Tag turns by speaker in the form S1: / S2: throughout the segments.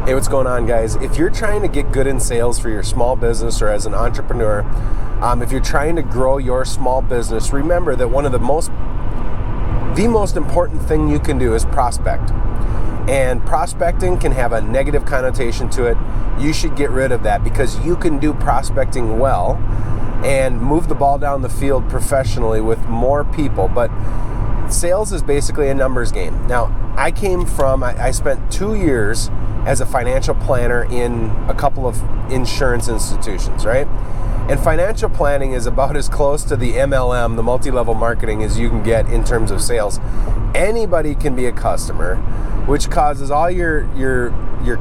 S1: Hey, what's going on, guys? If you're trying to get good in sales for your small business or as an entrepreneur, if you're trying to grow your small business, remember that one of the most important thing you can do is prospect. And prospecting can have a negative connotation to it. You should get rid of that because you can do prospecting well and move the ball down the field professionally with more people. But sales is basically a numbers game. Now, I spent 2 years as a financial planner in a couple of insurance institutions, right? And financial planning is about as close to the MLM, the multi-level marketing, as you can get in terms of sales. Anybody can be a customer, which causes all your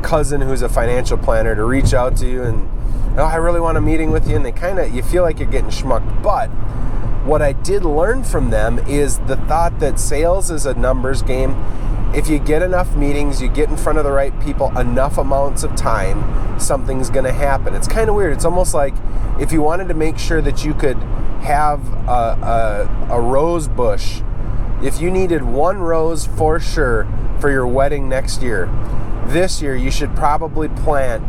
S1: cousin who's a financial planner to reach out to you and, oh, I really want a meeting with you, and you feel like you're getting schmucked. But what I did learn from them is the thought that sales is a numbers game. If you get enough meetings, you get in front of the right people enough amounts of time, something's going to happen. It's kind of weird. It's almost like if you wanted to make sure that you could have a rose bush, if you needed one rose for sure for your wedding next year, this year you should probably plant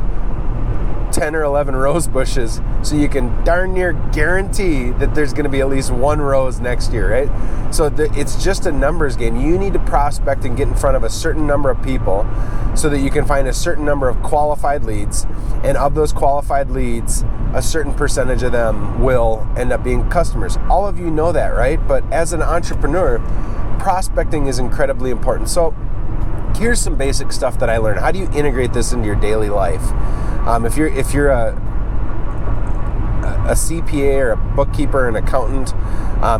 S1: 10 or 11 rose bushes so you can darn near guarantee that there's going to be at least one rose next year, right? So it's just a numbers game. You need to prospect and get in front of a certain number of people so that you can find a certain number of qualified leads, and of those qualified leads, a certain percentage of them will end up being customers. All of you know that, right? But as an entrepreneur, prospecting is incredibly important. So here's some basic stuff that I learned. How do you integrate this into your daily life? If you're a CPA or a bookkeeper, an accountant,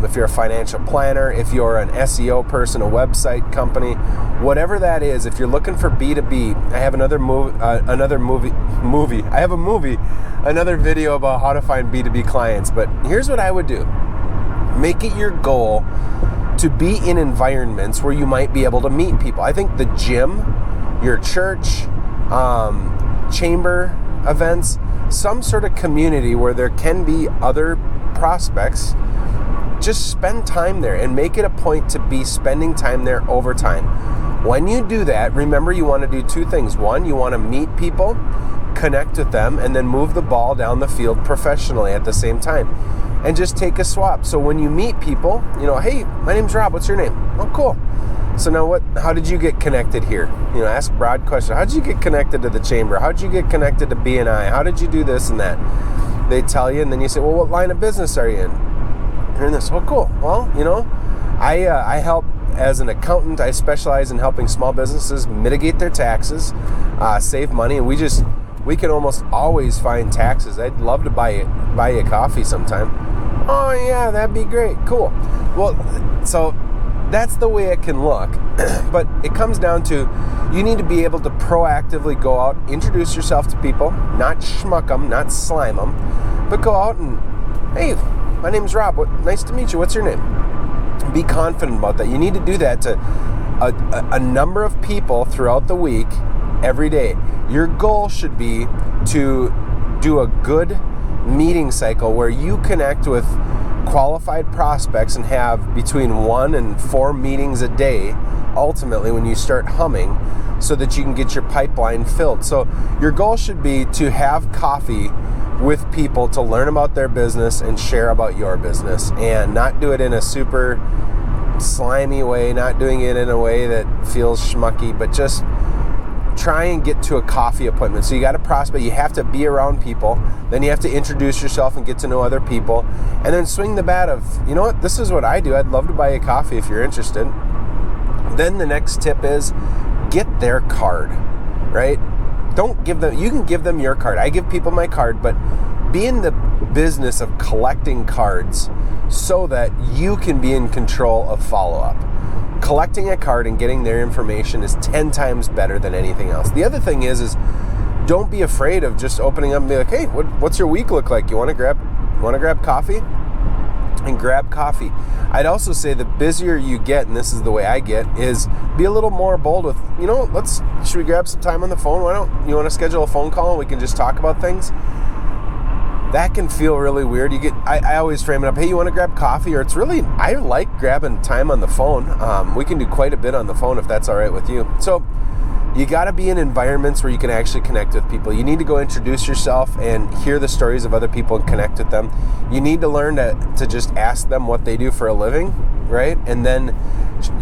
S1: if you're a financial planner, if you're an SEO person, a website company, whatever that is, if you're looking for B2B, I have another video about how to find B2B clients. But here's what I would do. Make it your goal to be in environments where you might be able to meet people. I think the gym, your church, chamber events, some sort of community where there can be other prospects, just spend time there and make it a point to be spending time there over time. When you do that, remember you want to do two things. One, you want to meet people, connect with them, and then move the ball down the field professionally at the same time. And just take a swap. So when you meet people, hey, my name's Rob, what's your name? Oh, cool. So now how did you get connected here? Ask broad questions. How did you get connected to the chamber? How did you get connected to BNI? How did you do this and that? They tell you, and then you say, well, what line of business are you in? You're in this. Oh, cool. Well, I help as an accountant. I specialize in helping small businesses mitigate their taxes, save money, and we can almost always find taxes. I'd love to buy you coffee sometime. Oh yeah, that'd be great. Cool. Well, so that's the way it can look. But it comes down to you need to be able to proactively go out, introduce yourself to people, not schmuck them, not slime them, but go out and, hey, my name's Rob. Nice to meet you. What's your name? Be confident about that. You need to do that to a number of people throughout the week, every day. Your goal should be to do a good meeting cycle where you connect with qualified prospects and have between 1 and 4 meetings a day, ultimately, when you start humming, so that you can get your pipeline filled. So your goal should be to have coffee with people to learn about their business and share about your business, and not do it in a super slimy way, not doing it in a way that feels schmucky, but just try and get to a coffee appointment. So you got to prospect, you have to be around people, then you have to introduce yourself and get to know other people, and then swing the bat of, this is what I do, I'd love to buy you coffee if you're interested. Then the next tip is get their card, right? You can give them your card. I give people my card, but be in the business of collecting cards so that you can be in control of follow-up. Collecting a card and getting their information is 10 times better than anything else. The other thing is don't be afraid of just opening up and be like, hey, what's your week look like? You want to grab coffee? And grab coffee. I'd also say the busier you get, and this is the way I get, is be a little more bold with, should we grab some time on the phone? You want to schedule a phone call and we can just talk about things? That can feel really weird. I always frame it up, hey, you want to grab coffee? Or I like grabbing time on the phone. We can do quite a bit on the phone if that's all right with you. So, You got to be in environments where you can actually connect with people. You need to go introduce yourself and hear the stories of other people and connect with them. You need to learn to just ask them what they do for a living, right? And then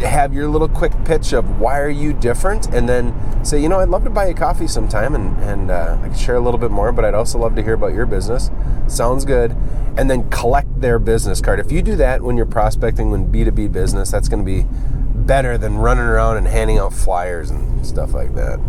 S1: have your little quick pitch of why are you different, and then say, I'd love to buy you coffee sometime, and I can share a little bit more, but I'd also love to hear about your business. Sounds good. And then collect their business card. If you do that when you're prospecting, when B2B business, that's going to be better than running around and handing out flyers and stuff like that.